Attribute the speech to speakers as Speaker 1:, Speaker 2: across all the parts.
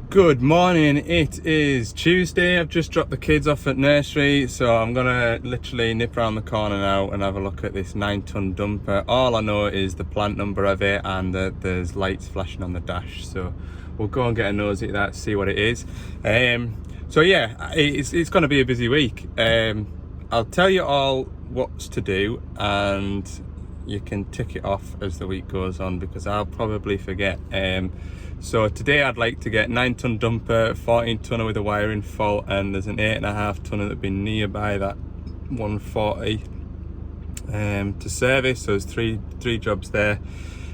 Speaker 1: Good morning, it is Tuesday. I've just dropped the kids off at nursery, so I'm gonna literally nip around the corner now and have a look at this 9-ton dumper. All I know is the plant number of it and that there's lights flashing on the dash, so we'll go and get a nosy at that, see what it is. So yeah, it's gonna be a busy week. I'll tell you all what's to do and you can tick it off as the week goes on because I'll probably forget. So today I'd like to get 9-ton dumper, 14-tonner with a wiring fault, and there's an 8.5-tonner that'd be nearby that 140 to service. So there's three jobs there.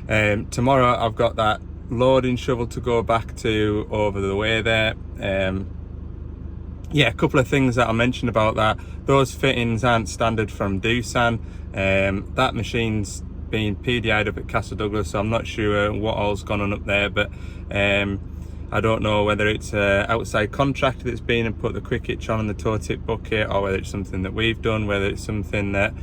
Speaker 1: Tomorrow I've got that loading shovel to go back to over the way there. Yeah, a couple of things that I mentioned about that. Those fittings aren't standard from Doosan. That machine's been PDI'd up at Castle Douglas, so I'm not sure what all's gone on up there, but I don't know whether it's an outside contractor that's been and put the quick hitch on the toe tip bucket, or whether it's something that we've done, whether it's something that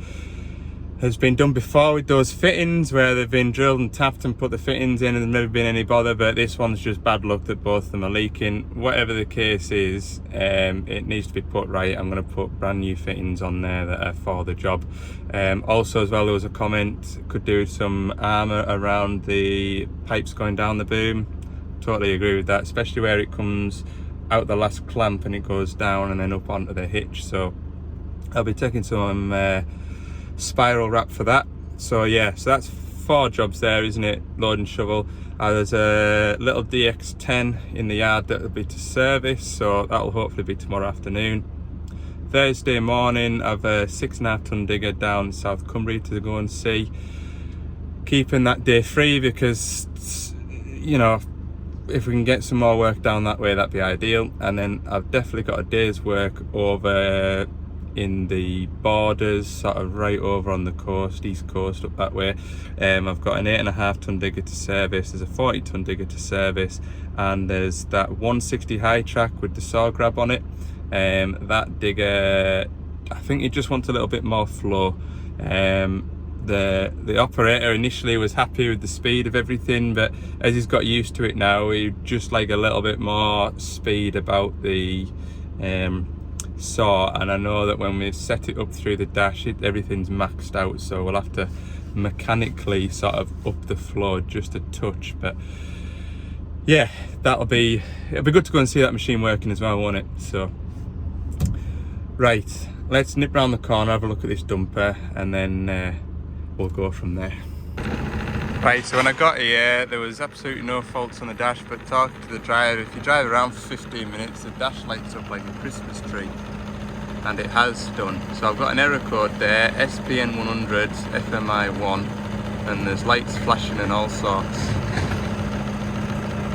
Speaker 1: has been done before with those fittings where they've been drilled and tapped and put the fittings in and there's never been any bother, but this one's just bad luck that both of them are leaking. Whatever the case is, it needs to be put right. I'm going to put brand new fittings on there that are for the job. Also as well, there was a comment, could do some armour around the pipes going down the boom. Totally agree with that, especially where it comes out the last clamp and it goes down and then up onto the hitch. So I'll be taking some spiral wrap for that. So yeah, so that's 4 jobs there, isn't it? Loading shovel. There's a little DX10 in the yard that'll be to service, so that'll hopefully be tomorrow afternoon. Thursday morning I've a 6.5-ton digger down South Cumbria to go and see, keeping that day free because, you know, if we can get some more work down that way, that'd be ideal. And then I've definitely got a day's work over in the borders, sort of right over on the coast, east coast up that way. I've got an 8.5-ton digger to service, there's a 40-ton digger to service, and there's that 160 high track with the saw grab on it. That digger, I think it just wants a little bit more flow. The operator initially was happy with the speed of everything, but as he's got used to it now, he'd just like a little bit more speed about the saw. And I know that when we set it up through the dash, everything's maxed out, so we'll have to mechanically sort of up the flow just a touch. But yeah, it'll be good to go and see that machine working as well, won't it? So right, let's nip round the corner, have a look at this dumper, and then we'll go from there. Right, so when I got here, there was absolutely no faults on the dash, but talking to the driver, if you drive around for 15 minutes, the dash lights up like a Christmas tree, and it has done. So I've got an error code there, SPN 100 FMI1, and there's lights flashing and all sorts.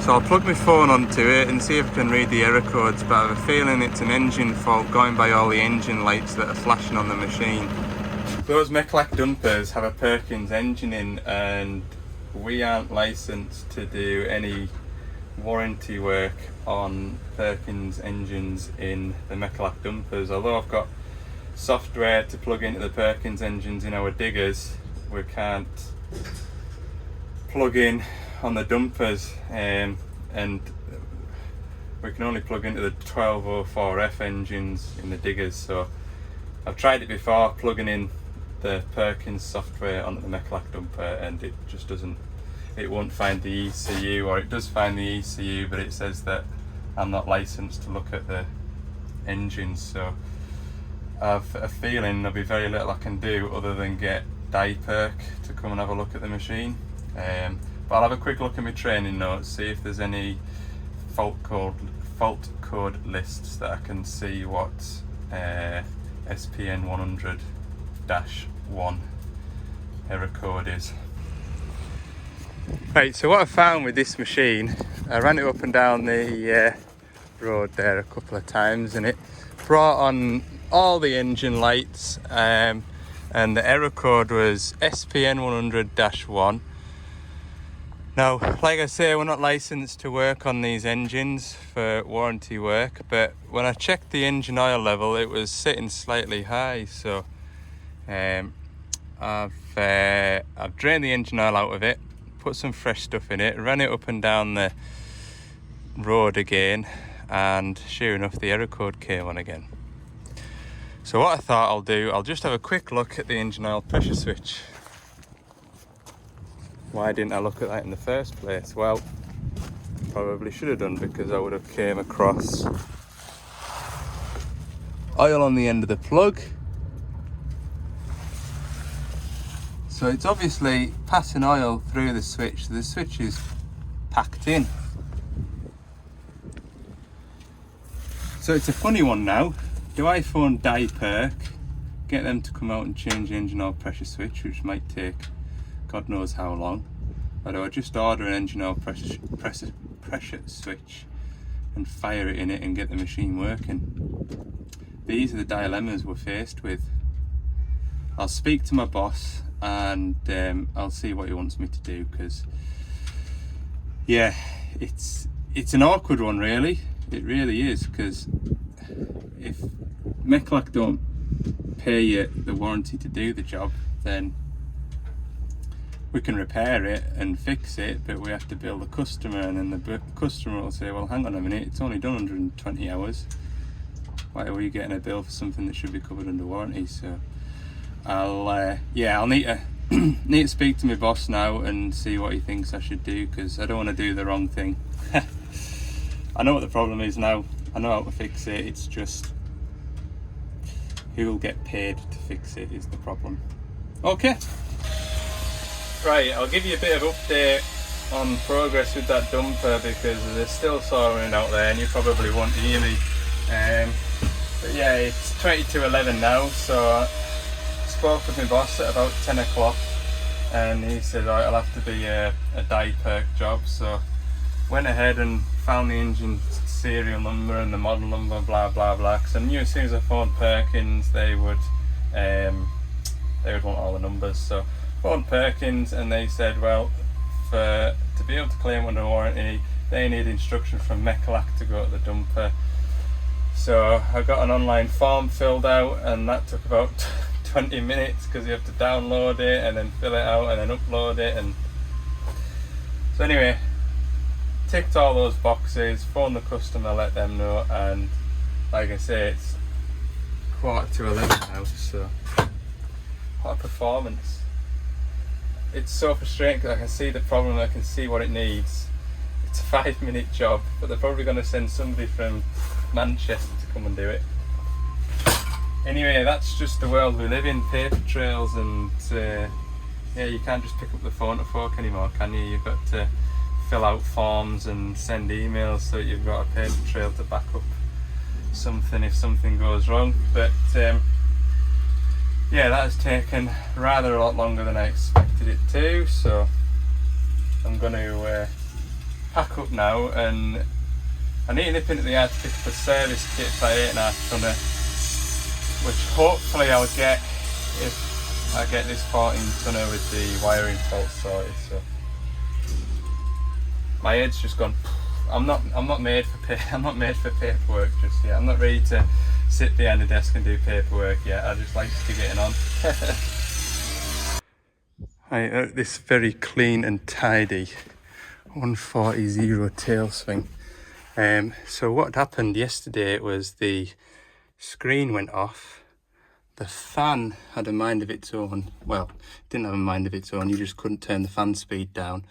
Speaker 1: So I'll plug my phone onto it and see if I can read the error codes, but I have a feeling it's an engine fault going by all the engine lights that are flashing on the machine. Those Meclac dumpers have a Perkins engine in, and we aren't licensed to do any warranty work on Perkins engines in the Meclac dumpers. Although I've got software to plug into the Perkins engines in our diggers, we can't plug in on the dumpers, and we can only plug into the 1204F engines in the diggers. So I've tried it before, plugging in the Perkins software onto the Meclac dumper, and it just doesn't, it won't find the ECU, or it does find the ECU, but it says that I'm not licensed to look at the engines. So I've a feeling there'll be very little I can do other than get Diagnosing to come and have a look at the machine. But I'll have a quick look at my training notes, see if there's any fault code lists that I can see what SPN 100-1 error code is. Right, so what I found with this machine, I ran it up and down the road there a couple of times, and it brought on all the engine lights, and the error code was SPN 100-1. Now, like I say, we're not licensed to work on these engines for warranty work, but when I checked the engine oil level, it was sitting slightly high. So I've drained the engine oil out of it, put some fresh stuff in it, ran it up and down the road again, and sure enough the error code came on again. So what I thought I'll do, I'll just have a quick look at the engine oil pressure switch. Why didn't I look at that in the first place? Well, probably should have done, because I would have came across oil on the end of the plug. So it's obviously passing oil through the switch, so the switch is packed in. So it's a funny one now. Do I phone Diagnosing, get them to come out and change the engine oil pressure switch, which might take God knows how long, or do I just order an engine oil pressure switch and fire it in it and get the machine working? These are the dilemmas we're faced with. I'll speak to my boss and I'll see what he wants me to do, because yeah, it's an awkward one really. It really is, because if Mechlac don't pay you the warranty to do the job, then we can repair it and fix it, but we have to bill the customer, and then the customer will say, well, hang on a minute, it's only done 120 hours. Why are we getting a bill for something that should be covered under warranty? So I'll need to need to speak to my boss now and see what he thinks I should do, because I don't want to do the wrong thing. I know what the problem is now. I know how to fix it. It's just who will get paid to fix it is the problem. Okay. Right, I'll give you a bit of update on progress with that dumper, because there's still soldering out there and you probably won't hear me. But yeah, it's 22:11 now, so I spoke with my boss at about 10 o'clock and he said, right, it'll have to be a Diagnosing job. So went ahead and found the engine serial number and the model number, blah blah blah, because I knew as soon as I phoned Perkins they would want all the numbers. So phoned Perkins and they said, well, to be able to claim under warranty they need instruction from Mechlac to go to the dumper. So I got an online form filled out, and that took about 20 minutes, because you have to download it and then fill it out and then upload it. And so anyway, ticked all those boxes, phoned the customer, let them know, and like I say, it's 11:15 now, so what a performance. It's so frustrating, because I can see the problem, I can see what it needs. It's a 5-minute job, but they're probably going to send somebody from Manchester to come and do it. Anyway, that's just the world we live in, paper trails, and yeah, you can't just pick up the phone to folk anymore, can you? You've got to fill out forms and send emails, so you've got a paper trail to back up something if something goes wrong. But yeah, that has taken rather a lot longer than I expected it to, so I'm going to pack up now, and I need to nip into the yard to pick up a service kit for 8.5 tonner, which hopefully I'll get if I get this 14 tonner with the wiring fault sorted. So my head's just gone. I'm not made for paperwork just yet. I'm not ready to sit behind a desk and do paperwork yet. I just like to be getting on. This very clean and tidy 140 tail swing. So what happened yesterday was the screen went off. The fan had a mind of its own. Well, it didn't have a mind of its own. You just couldn't turn the fan speed down.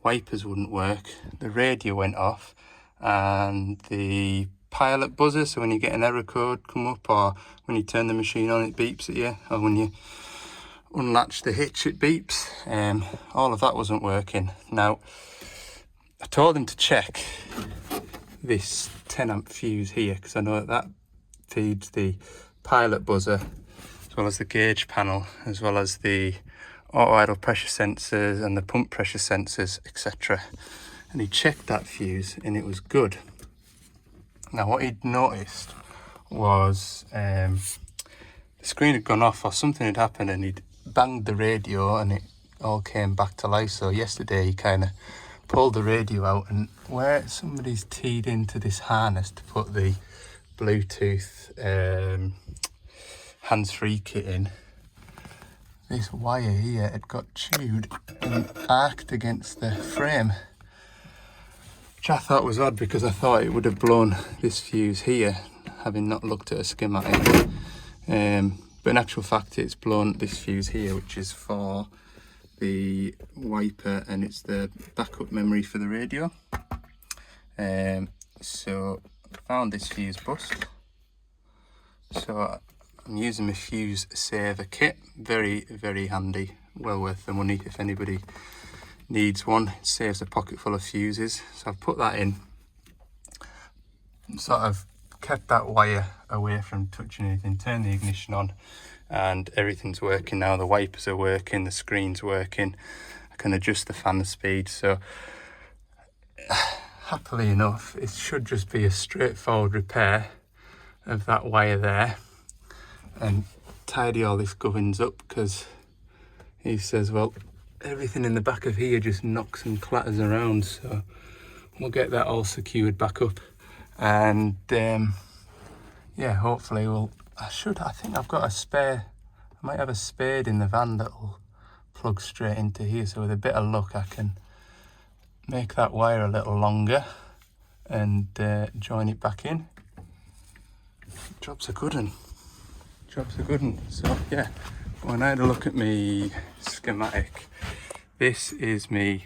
Speaker 1: Wipers wouldn't work. The radio went off, and the pilot buzzer, so when you get an error code come up, or when you turn the machine on it beeps at you, or when you unlatch the hitch it beeps. All of that wasn't working. Now I told him to check this 10 amp fuse here, because I know that feeds the pilot buzzer as well as the gauge panel, as well as the auto idle pressure sensors and the pump pressure sensors, etc. And he checked that fuse and it was good. Now what he'd noticed was the screen had gone off, or something had happened, and he'd banged the radio and it all came back to life. So yesterday he kind of pulled the radio out, and where somebody's teed into this harness to put the Bluetooth hands-free kit in, this wire here had got chewed and arced against the frame. which I thought was odd because I thought it would have blown this fuse here, having not looked at a schematic. But in actual fact, it's blown this fuse here, which is for the wiper, and it's the backup memory for the radio. So I found this fuse bust. So I'm using my fuse saver kit. Very, very handy. Well worth the money if anybody needs one. It saves a pocket full of fuses. So I've put that in. Sort of kept that wire away from touching anything. Turned the ignition on and everything's working now. The wipers are working, the screen's working. I can adjust the fan speed. So happily enough, it should just be a straightforward repair of that wire there and tidy all this gubbins up, because he says, well, everything in the back of here just knocks and clatters around. So we'll get that all secured back up, and yeah, hopefully I think I've got a spare, I might have a spade in the van that'll plug straight into here, so with a bit of luck I can make that wire a little longer and join it back in. Job's a good one. So yeah, when I had a look at my schematic, this is my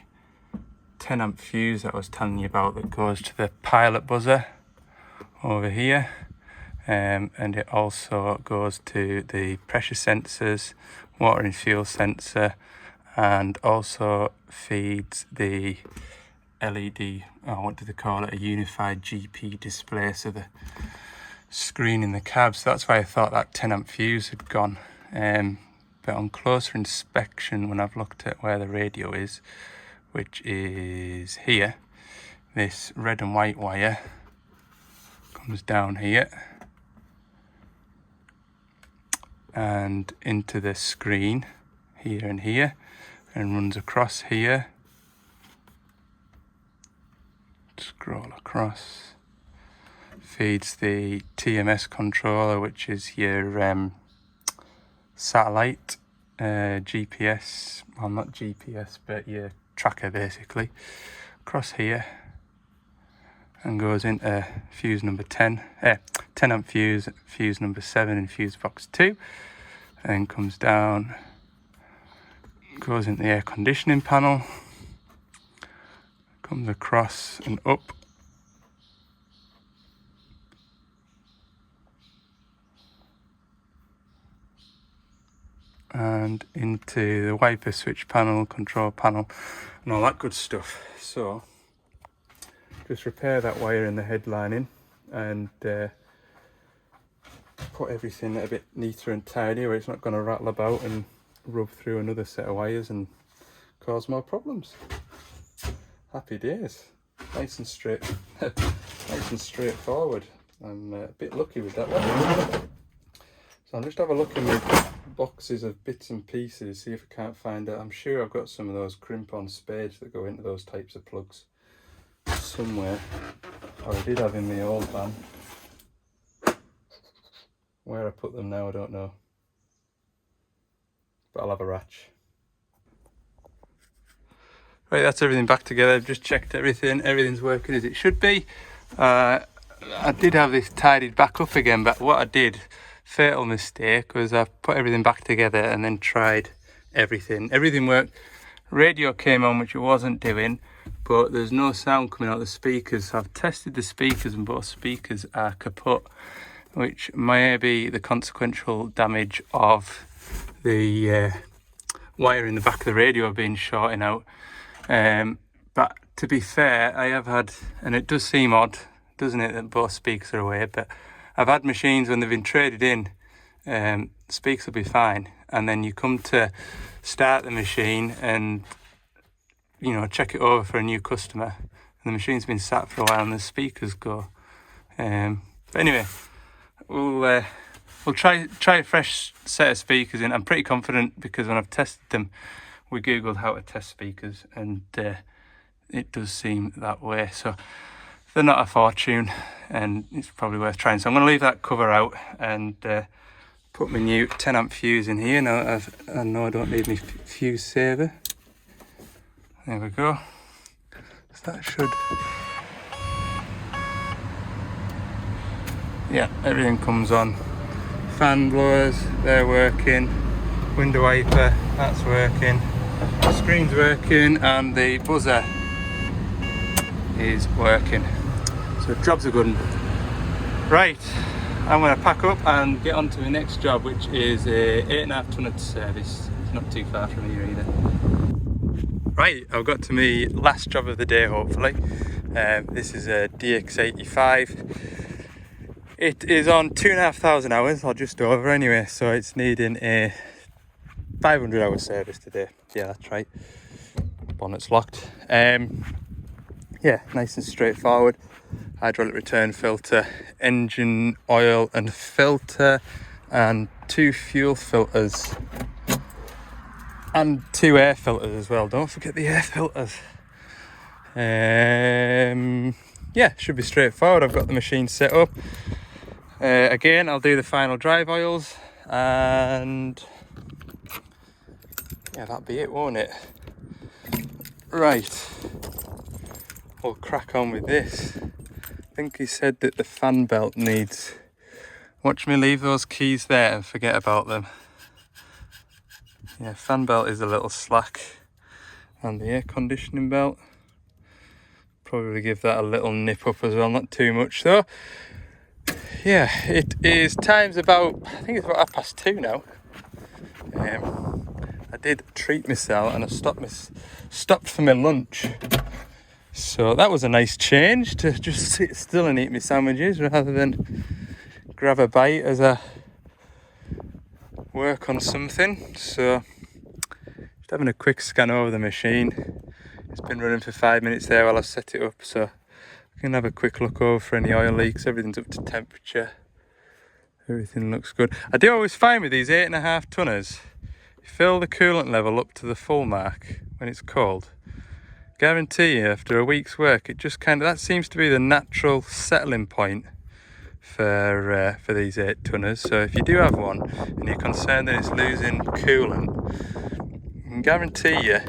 Speaker 1: 10 amp fuse that I was telling you about that goes to the pilot buzzer over here, and it also goes to the pressure sensors, water and fuel sensor, and also feeds the LED, what do they call it, a unified GP display, so the screen in the cab. So that's why I thought that 10 amp fuse had gone, but on closer inspection, when I've looked at where the radio is, which is here, this red and white wire comes down here and into the screen here and here, and runs across here, scroll across, feeds the TMS controller, which is your satellite GPS, well, not GPS, but your tracker basically, across here, and goes into fuse number 10 amp fuse number 7 in fuse box 2, and comes down, goes into the air conditioning panel, comes across and up, and into the wiper switch panel, control panel, and all that good stuff. So just repair that wire in the headlining and put everything a bit neater and tidy, where it's not going to rattle about and rub through another set of wires and cause more problems. Happy days. Nice and straight, nice and straightforward. I'm a bit lucky with that one. So I'll just have a look in my boxes of bits and pieces, see if I can't find it. I'm sure I've got some of those crimp-on spades that go into those types of plugs somewhere, or I did have in the old van. Where I put them now, I don't know, but I'll have a ratch. Right, that's everything back together. I've just checked everything's working as it should be. I did have this tidied back up again, but what I did, fatal mistake, was I put everything back together and then tried everything. Everything worked. Radio came on, which it wasn't doing, but there's no sound coming out of the speakers. So I've tested the speakers and both speakers are kaput, which may be the consequential damage of the wire in the back of the radio being shorting out. But to be fair, I have had, and it does seem odd, doesn't it, that both speakers are away, but I've had machines when they've been traded in, speakers will be fine, and then you come to start the machine and, you know, check it over for a new customer, and the machine's been sat for a while and the speakers go. But anyway, we'll try a fresh set of speakers in. I'm pretty confident because when I've tested them, we googled how to test speakers, and it does seem that way. So they're not a fortune, and it's probably worth trying. So I'm going to leave that cover out and put my new 10 amp fuse in here. Now I know I don't need my fuse saver. There we go. So that should yeah, everything comes on. Fan blowers, they're working. Window wiper, that's working. The screen's working, and the buzzer is working. So jobs are good. Right, I'm going to pack up and get on to the next job, which is a 8.5 tonner service. It's not too far from here either. Right, I've got to my last job of the day, hopefully. This is a DX85. It is on 2,500 hours, or just over anyway, so it's needing a 500 hour service today. Yeah, that's right. Bonnet's locked. Yeah, nice and straightforward. Hydraulic return filter, engine oil and filter, and 2 fuel filters, and 2 air filters as well. Don't forget the air filters. Yeah, should be straightforward. I've got the machine set up. Again, I'll do the final drive oils, and yeah, that'll be it, won't it? Right, we'll crack on with this. I think he said that the fan belt needs... Watch me leave those keys there and forget about them. Yeah, fan belt is a little slack. And the air conditioning belt. Probably give that a little nip up as well, not too much though. Yeah, it is, time's about, I think it's about 2:30 now. I did treat myself and I stopped for my lunch. So that was a nice change, to just sit still and eat my sandwiches rather than grab a bite as I work on something. So just having a quick scan over the machine. It's been running for 5 minutes there while I've set it up, so I can have a quick look over for any oil leaks. Everything's up to temperature. Everything looks good. I do always find with these 8.5 tonners, you fill the coolant level up to the full mark when it's cold. Guarantee you, after a week's work, it just kind of, that seems to be the natural settling point for these 8 tonners. So if you do have one and you're concerned that it's losing coolant, I can guarantee you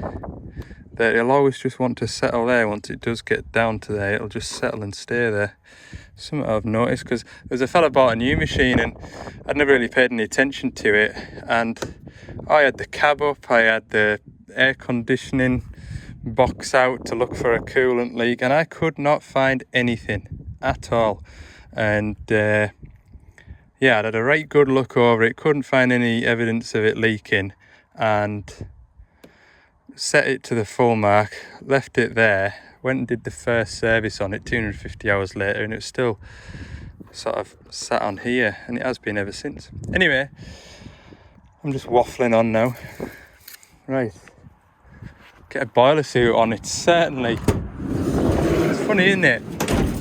Speaker 1: that it'll always just want to settle there. Once it does get down to there, it'll just settle and stay there. Something I've noticed, because there's a fella bought a new machine and I'd never really paid any attention to it, and I had the cab up, I had the air conditioning box out to look for a coolant leak, and I could not find anything at all. And yeah, I had a right good look over it, couldn't find any evidence of it leaking, and set it to the full mark, left it there, went and did the first service on it 250 hours later, and it was still sort of sat on here, and it has been ever since. Anyway, I'm just waffling on now. Right, get a boiler suit on. It's certainly, it's funny, isn't it,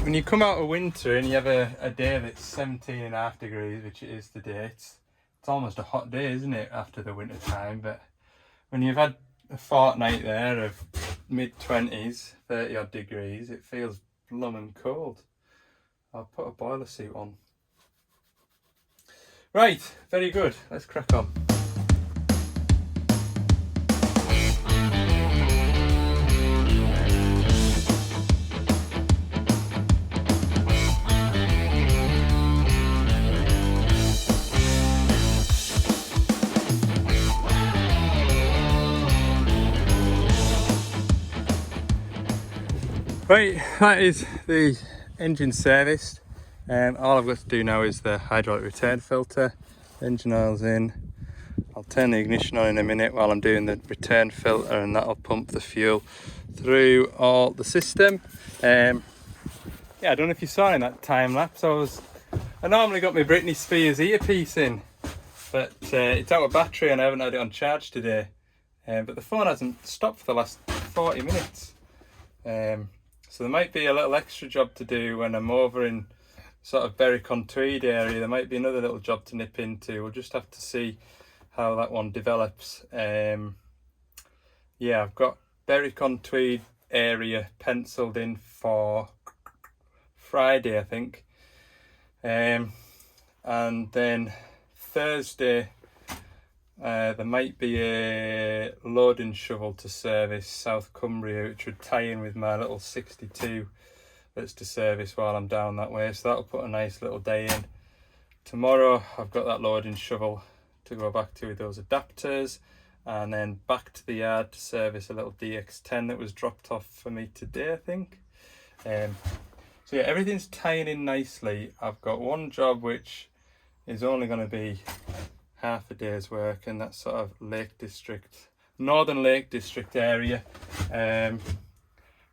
Speaker 1: when you come out of winter and you have a day that's 17.5 degrees, which it is today. It's almost a hot day, isn't it, after the winter time? But when you've had a fortnight there of mid-20s, 30 odd degrees, it feels plumb and cold. I'll put a boiler suit on. Right, very good, let's crack on. Right, that is the engine serviced. All I've got to do now is the hydraulic return filter. Engine oil's in. I'll turn the ignition on in a minute while I'm doing the return filter, and that'll pump the fuel through all the system. Yeah, I don't know if you saw in that time lapse, I normally got my Britney Spears earpiece in, but it's out of battery and I haven't had it on charge today. But the phone hasn't stopped for the last 40 minutes. So there might be a little extra job to do when I'm over in sort of Berwick-on-Tweed area. There might be another little job to nip into. We'll just have to see how that one develops. Yeah, I've got Berwick-on-Tweed area penciled in for Friday, I think. And then Thursday, there might be a loading shovel to service South Cumbria, which would tie in with my little 62 that's to service while I'm down that way, so that'll put a nice little day in. Tomorrow I've got that loading shovel to go back to with those adapters, and then back to the yard to service a little DX10 that was dropped off for me today, I think. So yeah, everything's tying in nicely. I've got one job which is only going to be half a day's work, and that's sort of Lake District, Northern Lake District area.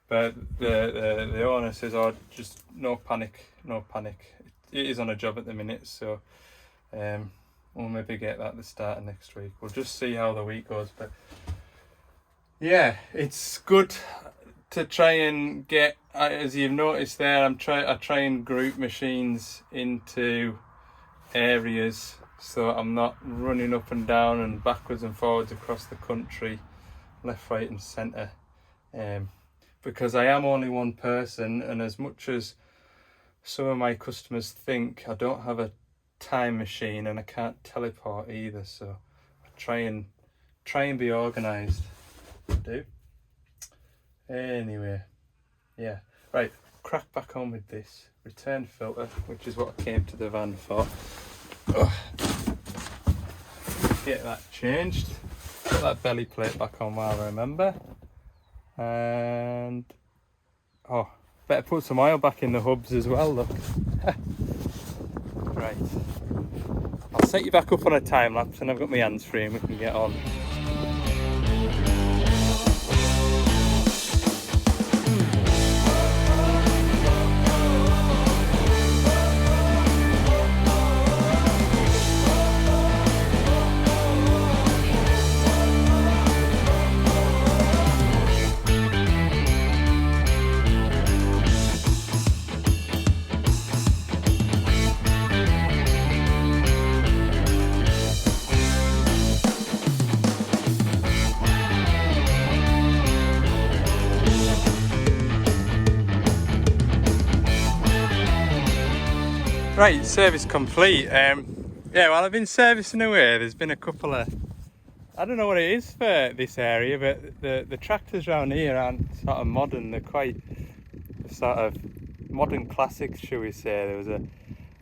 Speaker 1: But the owner says, oh, just no panic. It is on a job at the minute, so we'll maybe get that at the start of next week. We'll just see how the week goes. But yeah, it's good to try and get, as you've noticed there, I try and group machines into areas so I'm not running up and down and backwards and forwards across the country, left, right and centre. Because I am only one person, and as much as some of my customers think, I don't have a time machine and I can't teleport either, so I try and be organised. Do anyway, yeah, right, crack back on with this return filter, which is what I came to the van for. Get that changed, put that belly plate back on while I remember, and better put some oil back in the hubs as well, look. Right, I'll set you back up on a time lapse and I've got my hands free and we can get on. Right, service complete. Yeah, while I've been servicing away, there's been a couple of, I don't know what it is for this area, but the tractors around here aren't sort of modern. They're quite sort of modern classics, shall we say. There was and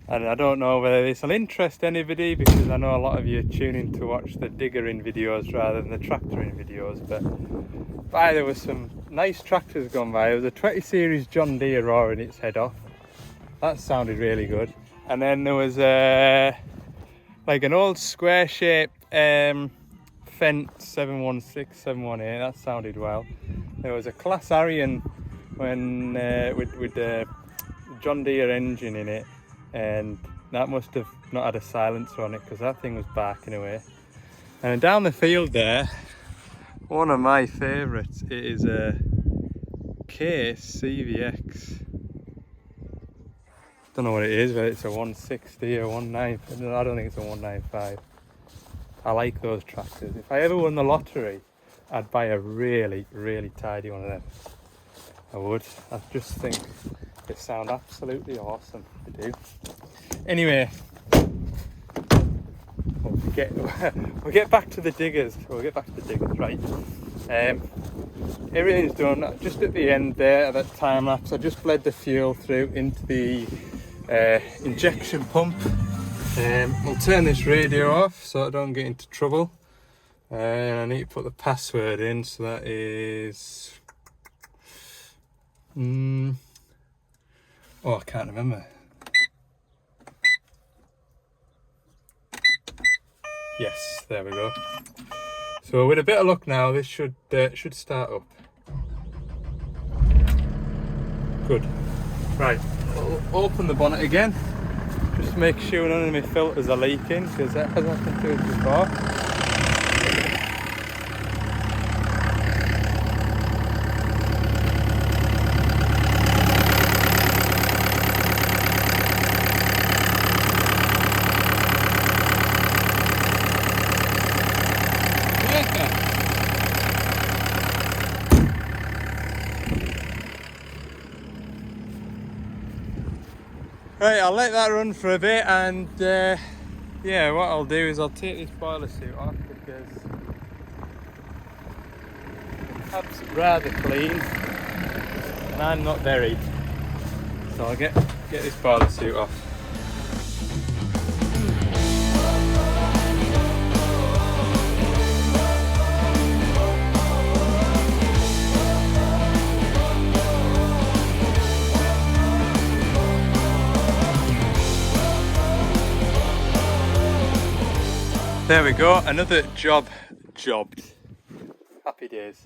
Speaker 1: I don't know whether this will interest anybody, because I know a lot of you tune in to watch the diggering videos rather than the tractoring videos, but there was some nice tractors gone by. There was a 20 series John Deere roaring its head off. That sounded really good. And then there was like an old square shaped Fendt 716, 718, that sounded well. There was a Class Arian with the John Deere engine in it, and that must have not had a silencer on it because that thing was barking away. And down the field there, one of my favourites, it is a Case CVX. Don't know what it is, whether it's a 160 or 190. No, I don't think it's a 195. I like those tractors. If I ever won the lottery, I'd buy a really, really tidy one of them. I would. I just think they sound absolutely awesome. They do. Anyway, we'll get back to the diggers. Right. Everything's done. Just at the end there, at that time lapse, I just bled the fuel through into the injection pump. We'll turn this radio off so I don't get into trouble, and I need to put the password in, so that is I can't remember. Yes, there we go. So with a bit of luck now, this should start up. Good. Right, I'll open the bonnet again, just to make sure none of my filters are leaking, because that has happened to us before. Right, I'll let that run for a bit, and yeah, what I'll do is I'll take this boiler suit off because the cab's rather clean and I'm not buried. So I'll get this boiler suit off. There we go, another jobbed. Happy days.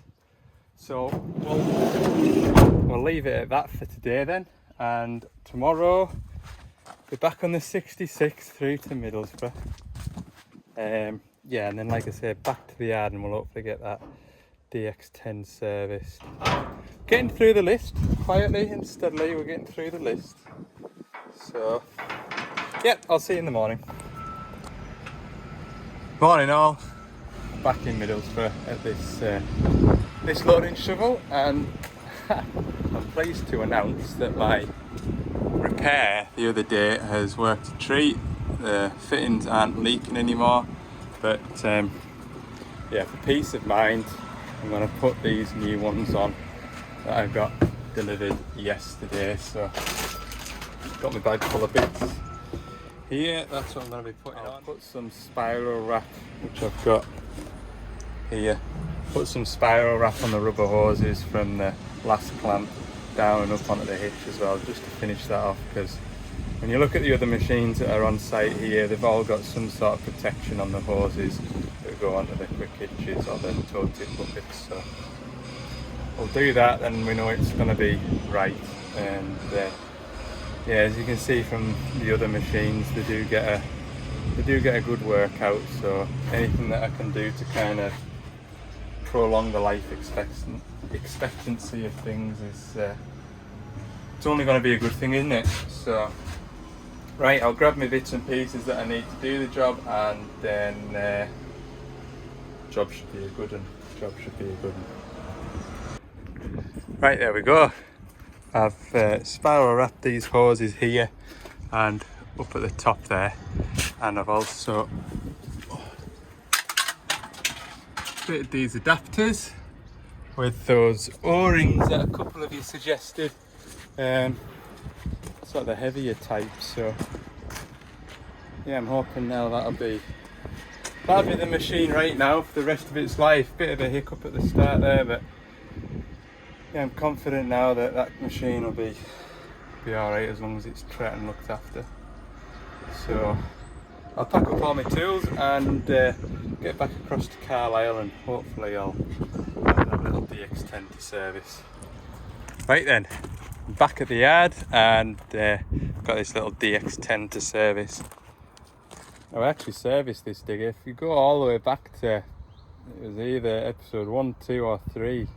Speaker 1: So we'll leave it at that for today then, and tomorrow we're back on the 66 through to Middlesbrough. Yeah, and then like I said, back to the yard, and we'll hopefully get that DX10 serviced. Getting through the list quietly and steadily. We're getting through the list. So yeah, I'll see you in the morning. Morning all, back in Middlesbrough at this loading shovel, and I'm pleased to announce that my repair the other day has worked a treat. The fittings aren't leaking anymore, but yeah, for peace of mind, I'm going to put these new ones on that I got delivered yesterday. So got my bag full of bits. Here, that's what I'm going to be putting on. I'll put some spiral wrap, which I've got here. Put some spiral wrap on the rubber hoses from the last clamp down and up onto the hitch as well, just to finish that off, because when you look at the other machines that are on site here, they've all got some sort of protection on the hoses that go onto the quick hitches or the toe tip buckets. So we'll do that, and we know it's going to be right. And yeah, as you can see from the other machines, they do get a good workout. So anything that I can do to kind of prolong the life expectancy of things is it's only going to be a good thing, isn't it? So right, I'll grab my bits and pieces that I need to do the job, and then job should be a good one. Right, there we go. I've spiral wrapped these hoses here and up at the top there, and I've also fitted these adapters with those O-rings that a couple of you suggested, sort of the heavier type. So yeah, I'm hoping now that'll be the machine right now for the rest of its life. Bit of a hiccup at the start there, but yeah, I'm confident now that that machine will be alright as long as it's treated and looked after. So I'll pack up all my tools and get back across to Carlisle, and hopefully I'll have that little DX10 to service. Right then, I'm back at the yard, and got this little DX10 to service. I actually serviced this digger. If you go all the way back to, it was either episode 1, 2 or 3,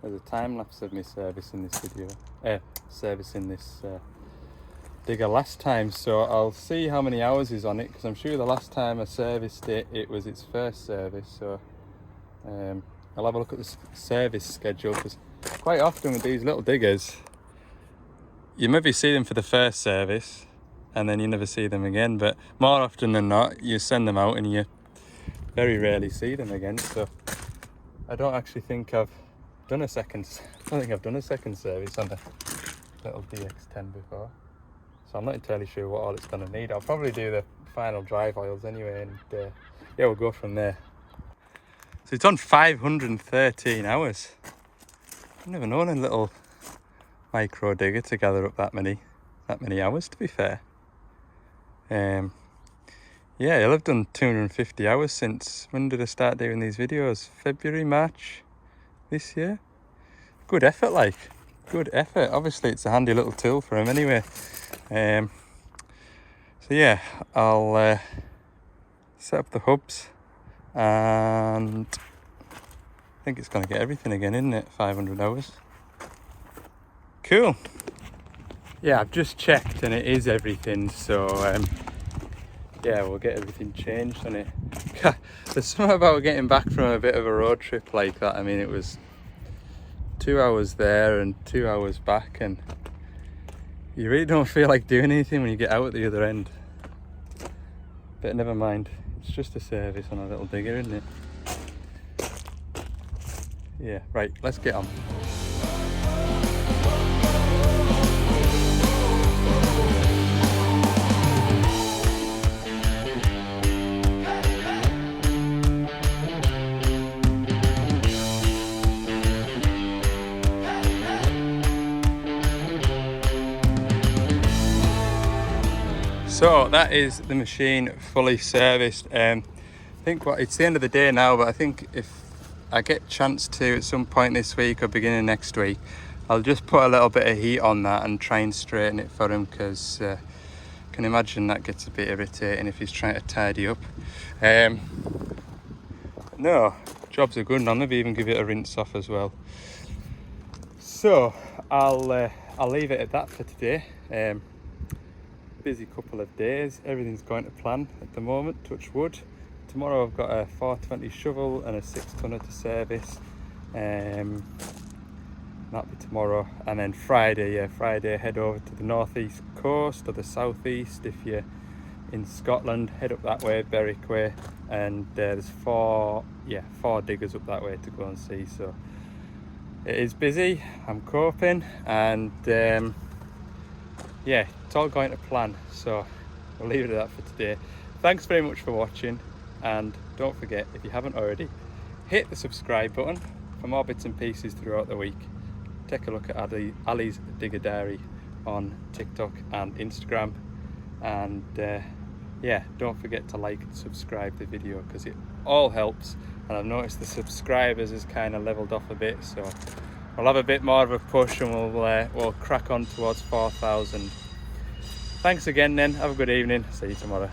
Speaker 1: there's a time lapse of me servicing this digger last time. So I'll see how many hours is on it, because I'm sure the last time I serviced it, it was its first service. So I'll have a look at the service schedule, because quite often with these little diggers, you maybe see them for the first service and then you never see them again, but more often than not you send them out and you very rarely see them again. So I don't actually think I've done a second service on a little DX10 before, so I'm not entirely sure what all it's going to need. I'll probably do the final drive oils anyway, and yeah, we'll go from there. So it's on 513 hours. I've never known a little micro digger to gather up that many hours, to be fair. Yeah, I'll have done 250 hours since, when did I start doing these videos? February, March this year. Good effort, like, good effort. Obviously it's a handy little tool for him anyway. So yeah, I'll set up the hubs, and I think it's going to get everything again, isn't it? 500 hours. Cool. Yeah, I've just checked and it is everything, so yeah, we'll get everything changed on it. There's something about getting back from a bit of a road trip like that. I mean, it was 2 hours there and 2 hours back, and you really don't feel like doing anything when you get out at the other end. But never mind, it's just a service on a little digger, isn't it? Yeah, right, let's get on. So that is the machine fully serviced. I think it's the end of the day now, but I think if I get a chance to at some point this week or beginning next week, I'll just put a little bit of heat on that and try and straighten it for him, because I can imagine that gets a bit irritating if he's trying to tidy up. No, jobs are good, and I'll maybe even give it a rinse off as well. So I'll leave it at that for today. Busy couple of days, everything's going to plan at the moment, touch wood. Tomorrow I've got a 420 shovel and a 6 tonner to service. That'll be tomorrow. And then Friday head over to the northeast coast or the southeast. If you're in Scotland, head up that way, Berwick way, and there's four diggers up that way to go and see. So it is busy, I'm coping, and yeah, it's all going to plan. So we'll leave it at that for today. Thanks very much for watching, and don't forget, if you haven't already, hit the subscribe button for more bits and pieces throughout the week. Take a look at Ali's Digger Diary on TikTok and Instagram, and yeah, don't forget to like and subscribe the video, because it all helps. And I've noticed the subscribers has kind of leveled off a bit, so we'll have a bit more of a push, and we'll crack on towards 4,000. Thanks again then, have a good evening, see you tomorrow.